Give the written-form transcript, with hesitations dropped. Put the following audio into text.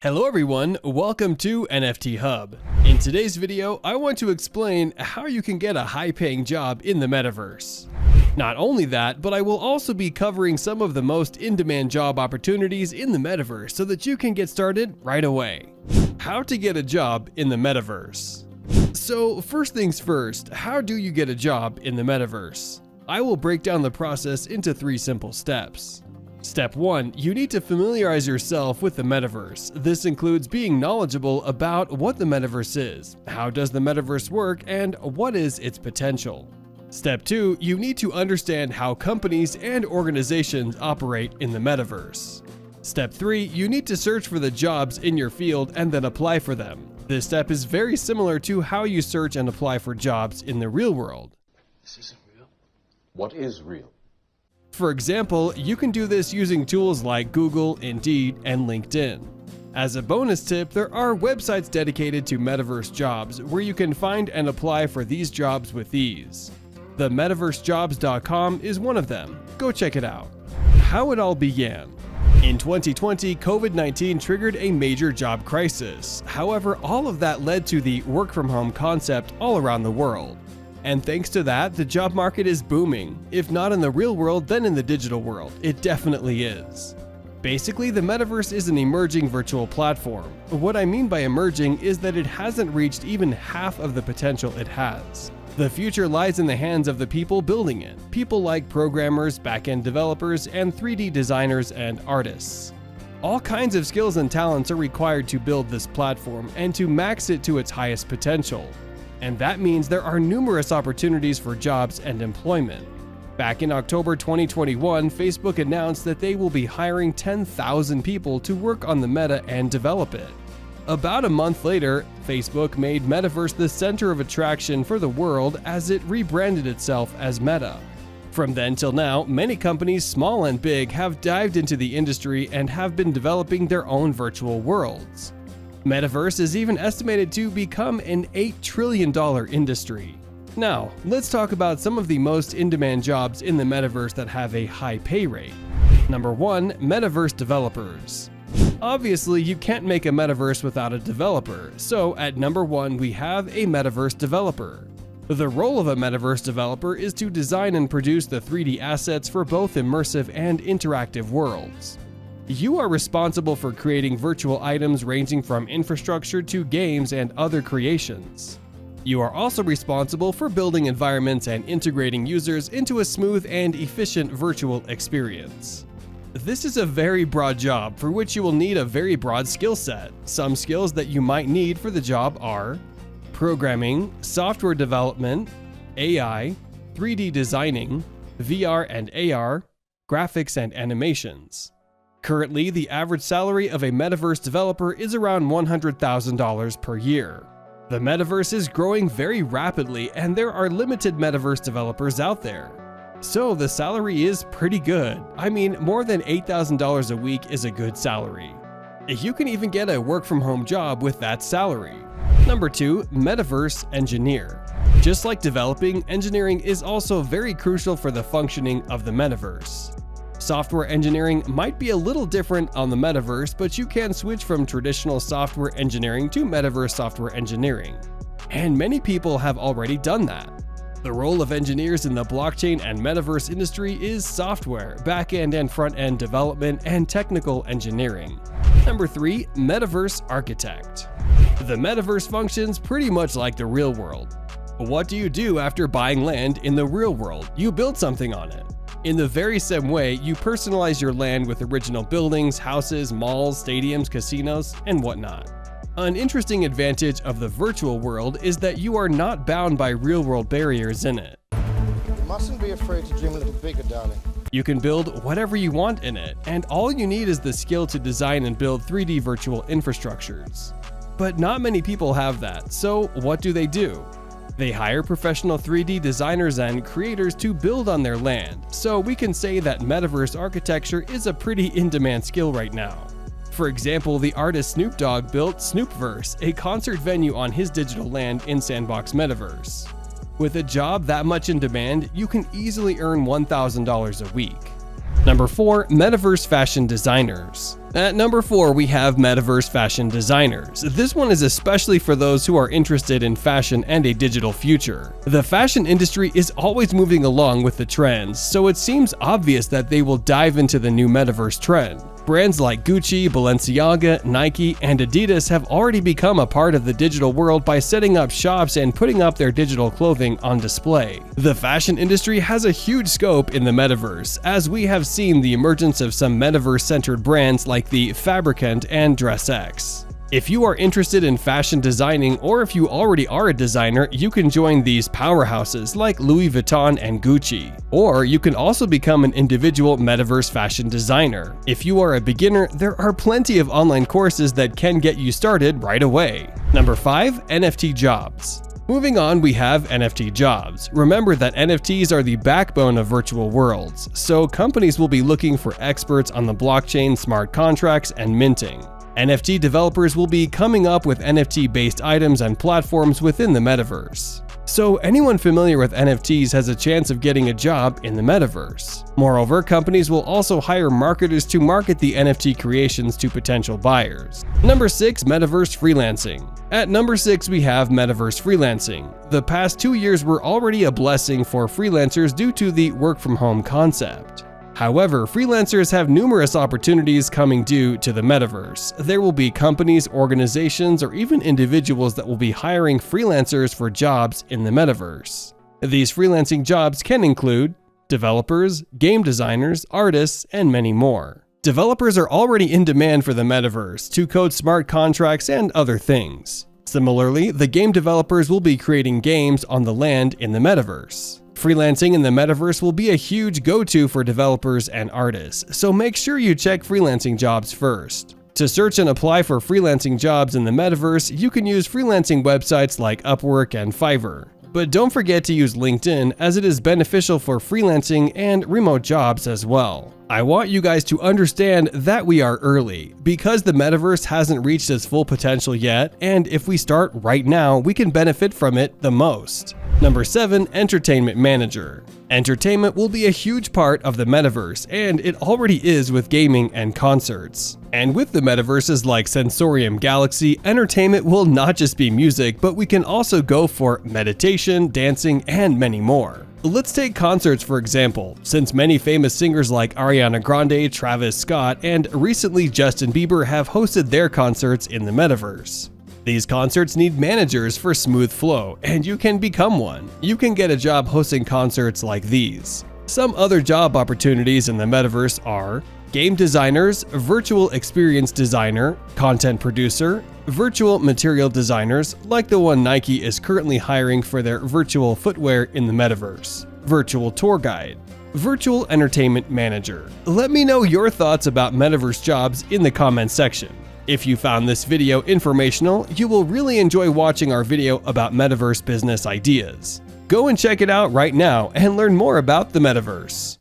Hello everyone, welcome to NFT Hub. In today's video, I want to explain how you can get a high-paying job in the metaverse. Not only that, but I will also be covering some of the most in-demand job opportunities in the metaverse so that you can get started right away. How to get a job in the metaverse. So first things first, how do you get a job in the metaverse? I will break down the process into 3 simple steps. Step 1. You need to familiarize yourself with the metaverse. This includes being knowledgeable about what the metaverse is, how does the metaverse work, and what is its potential. Step 2. You need to understand how companies and organizations operate in the metaverse. Step 3. You need to search for the jobs in your field and then apply for them. This step is very similar to how you search and apply for jobs in the real world. This isn't real. What is real? For example, you can do this using tools like Google, Indeed, and LinkedIn. As a bonus tip, there are websites dedicated to Metaverse Jobs where you can find and apply for these jobs with ease. The MetaverseJobs.com is one of them. Go check it out. How it all began. In 2020, COVID-19 triggered a major job crisis. However, all of that led to the work-from-home concept all around the world. And thanks to that, the job market is booming. If not in the real world, then in the digital world. It definitely is. Basically, the metaverse is an emerging virtual platform. What I mean by emerging is that it hasn't reached even half of the potential it has. The future lies in the hands of the people building it, people like programmers, back-end developers, and 3D designers and artists. All kinds of skills and talents are required to build this platform and to max it to its highest potential. And that means there are numerous opportunities for jobs and employment. Back in October 2021, Facebook announced that they will be hiring 10,000 people to work on the meta and develop it. About a month later, Facebook made Metaverse the center of attraction for the world as it rebranded itself as Meta. From then till now, many companies, small and big, have dived into the industry and have been developing their own virtual worlds. Metaverse is even estimated to become an $8 trillion industry. Now, let's talk about some of the most in-demand jobs in the metaverse that have a high pay rate. Number 1. Metaverse Developers. Obviously, you can't make a metaverse without a developer, so at number 1 we have a Metaverse Developer. The role of a Metaverse Developer is to design and produce the 3D assets for both immersive and interactive worlds. You are responsible for creating virtual items ranging from infrastructure to games and other creations. You are also responsible for building environments and integrating users into a smooth and efficient virtual experience. This is a very broad job for which you will need a very broad skill set. Some skills that you might need for the job are programming, software development, AI, 3D designing, VR and AR, graphics and animations. Currently, the average salary of a Metaverse developer is around $100,000 per year. The Metaverse is growing very rapidly and there are limited Metaverse developers out there. So the salary is pretty good. I mean, more than $8,000 a week is a good salary. You can even get a work-from-home job with that salary. Number 2. Metaverse Engineer. Just like developing, engineering is also very crucial for the functioning of the metaverse. Software engineering might be a little different on the metaverse, but you can switch from traditional software engineering to metaverse software engineering. And many people have already done that. The role of engineers in the blockchain and metaverse industry is software, back-end and front-end development, and technical engineering. Number 3. Metaverse Architect. The metaverse functions pretty much like the real world. What do you do after buying land in the real world? You build something on it. In the very same way, you personalize your land with original buildings, houses, malls, stadiums, casinos, and whatnot. An interesting advantage of the virtual world is that you are not bound by real-world barriers in it. You mustn't be afraid to dream a little bigger, darling. You can build whatever you want in it, and all you need is the skill to design and build 3D virtual infrastructures. But not many people have that, so what do? They hire professional 3D designers and creators to build on their land, so we can say that metaverse architecture is a pretty in-demand skill right now. For example, the artist Snoop Dogg built Snoopverse, a concert venue on his digital land in Sandbox Metaverse. With a job that much in demand, you can easily earn $1,000 a week. Number 4. Metaverse Fashion Designers. At number 4, we have Metaverse Fashion Designers. This one is especially for those who are interested in fashion and a digital future. The fashion industry is always moving along with the trends, so it seems obvious that they will dive into the new Metaverse trend. Brands like Gucci, Balenciaga, Nike, and Adidas have already become a part of the digital world by setting up shops and putting up their digital clothing on display. The fashion industry has a huge scope in the Metaverse, as we have seen the emergence of some Metaverse-centered brands like the Fabricant and DressX. If you are interested in fashion designing, or if you already are a designer, you can join these powerhouses like Louis Vuitton and Gucci. Or you can also become an individual Metaverse fashion designer. If you are a beginner, there are plenty of online courses that can get you started right away. Number 5, NFT Jobs. Moving on, we have NFT Jobs. Remember that NFTs are the backbone of virtual worlds, so companies will be looking for experts on the blockchain, smart contracts, and minting. NFT developers will be coming up with NFT-based items and platforms within the metaverse. So anyone familiar with NFTs has a chance of getting a job in the metaverse. Moreover, companies will also hire marketers to market the NFT creations to potential buyers. Number 6, Metaverse Freelancing. At number 6, we have Metaverse Freelancing. The past 2 years were already a blessing for freelancers due to the work-from-home concept. However, freelancers have numerous opportunities coming due to the metaverse. There will be companies, organizations, or even individuals that will be hiring freelancers for jobs in the metaverse. These freelancing jobs can include developers, game designers, artists, and many more. Developers are already in demand for the metaverse to code smart contracts and other things. Similarly, the game developers will be creating games on the land in the metaverse. Freelancing in the metaverse will be a huge go-to for developers and artists, so make sure you check freelancing jobs first. To search and apply for freelancing jobs in the metaverse, you can use freelancing websites like Upwork and Fiverr. But don't forget to use LinkedIn, as it is beneficial for freelancing and remote jobs as well. I want you guys to understand that we are early, because the metaverse hasn't reached its full potential yet, and if we start right now, we can benefit from it the most. Number 7, Entertainment Manager. Entertainment will be a huge part of the metaverse, and it already is with gaming and concerts. And with the metaverses like Sensorium Galaxy, entertainment will not just be music, but we can also go for meditation, dancing, and many more. Let's take concerts for example, since many famous singers like Ariana Grande, Travis Scott, and recently Justin Bieber have hosted their concerts in the metaverse. These concerts need managers for smooth flow, and you can become one. You can get a job hosting concerts like these. Some other job opportunities in the metaverse are game designers, virtual experience designer, content producer, virtual material designers, like the one Nike is currently hiring for their virtual footwear in the metaverse, virtual tour guide, virtual entertainment manager. Let me know your thoughts about metaverse jobs in the comments section. If you found this video informational, you will really enjoy watching our video about metaverse business ideas. Go and check it out right now and learn more about the metaverse.